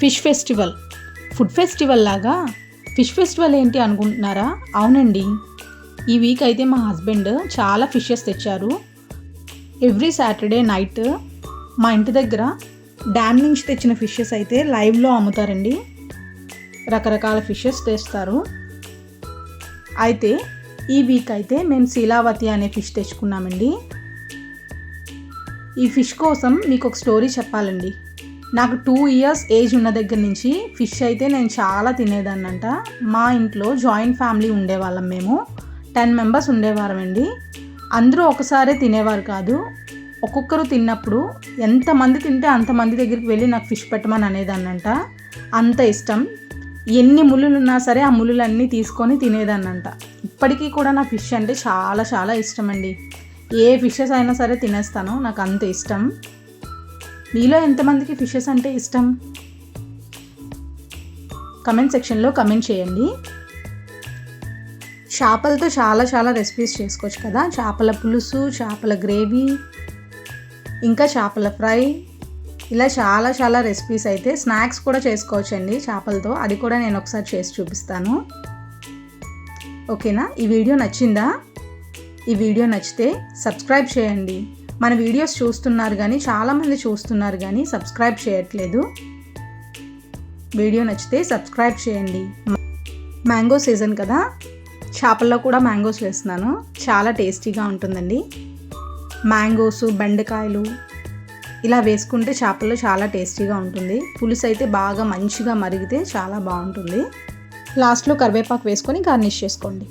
Fish festival. Food festival లాగా fish festival ఏంటి అనుకుంటున్నారా? అవునండి, ఈ వీక్ అయితే మా హస్బెండ్ చాలా ఫిషెస్ తెచ్చారు. ఎవ్రీ సాటర్డే నైట్ మా ఇంటి దగ్గర డ్యామ్ నుంచి తెచ్చిన ఫిషెస్ అయితే లైవ్లో అమ్ముతారండి. రకరకాల ఫిషెస్ తెస్తారు. అయితే ఈ వీక్ అయితే మేము శీలావతి అనే ఫిష్ తెచ్చుకున్నామండి. ఈ ఫిష్ కోసం మీకు ఒక స్టోరీ చెప్పాలండి. నాకు 2 years ఏజ్ ఉన్న దగ్గర నుంచి ఫిష్ అయితే నేను చాలా తినేదాన్నంట. మా ఇంట్లో జాయింట్ ఫ్యామిలీ ఉండేవాళ్ళం. మేము 10 members ఉండేవారమండి. అందరూ ఒకసారే తినేవారు కాదు. ఒక్కొక్కరు తిన్నప్పుడు ఎంతమంది తింటే అంతమంది దగ్గరికి వెళ్ళి నాకు ఫిష్ పెట్టమని అనేదాన్నంట. అంత ఇష్టం. ఎన్ని ముళ్ళులు ఉన్నా సరే ఆ ముళ్ళులన్నీ తీసుకొని తినేదాన్నంట. ఇప్పటికీ కూడా నా ఫిష్ అంటే చాలా చాలా ఇష్టం అండి. ఏ ఫిషెస్ అయినా సరే తినేస్తాను, నాకు అంత ఇష్టం. మీలో ఎంతమందికి ఫిషెస్ అంటే ఇష్టం? కమెంట్ సెక్షన్లో కమెంట్ చేయండి. చేపలతో చాలా చాలా రెసిపీస్ చేసుకోవచ్చు కదా. చేపల పులుసు, చేపల గ్రేవీ, ఇంకా చేపల ఫ్రై, ఇలా చాలా చాలా రెసిపీస్. అయితే స్నాక్స్ కూడా చేసుకోవచ్చండి చేపలతో. అది కూడా నేను ఒకసారి చేసి చూపిస్తాను. ఓకేనా? ఈ వీడియో నచ్చిందా? ఈ వీడియో నచ్చితే సబ్స్క్రైబ్ చేయండి. మన వీడియోస్ చూస్తున్నారు కానీ చాలామంది చూస్తున్నారు కానీ సబ్స్క్రైబ్ చేయట్లేదు. వీడియో నచ్చితే సబ్స్క్రైబ్ చేయండి. మ్యాంగో సీజన్ కదా, చేపల్లో కూడా మ్యాంగోస్ వేస్తున్నాను. చాలా టేస్టీగా ఉంటుందండి. మ్యాంగోస్, బెండకాయలు ఇలా వేసుకుంటే చేపల్లో చాలా టేస్టీగా ఉంటుంది. పులుసు అయితే బాగా మంచిగా మరిగితే చాలా బాగుంటుంది. లాస్ట్లో కరివేపాకు వేసుకొని గార్నిష్ చేసుకోండి.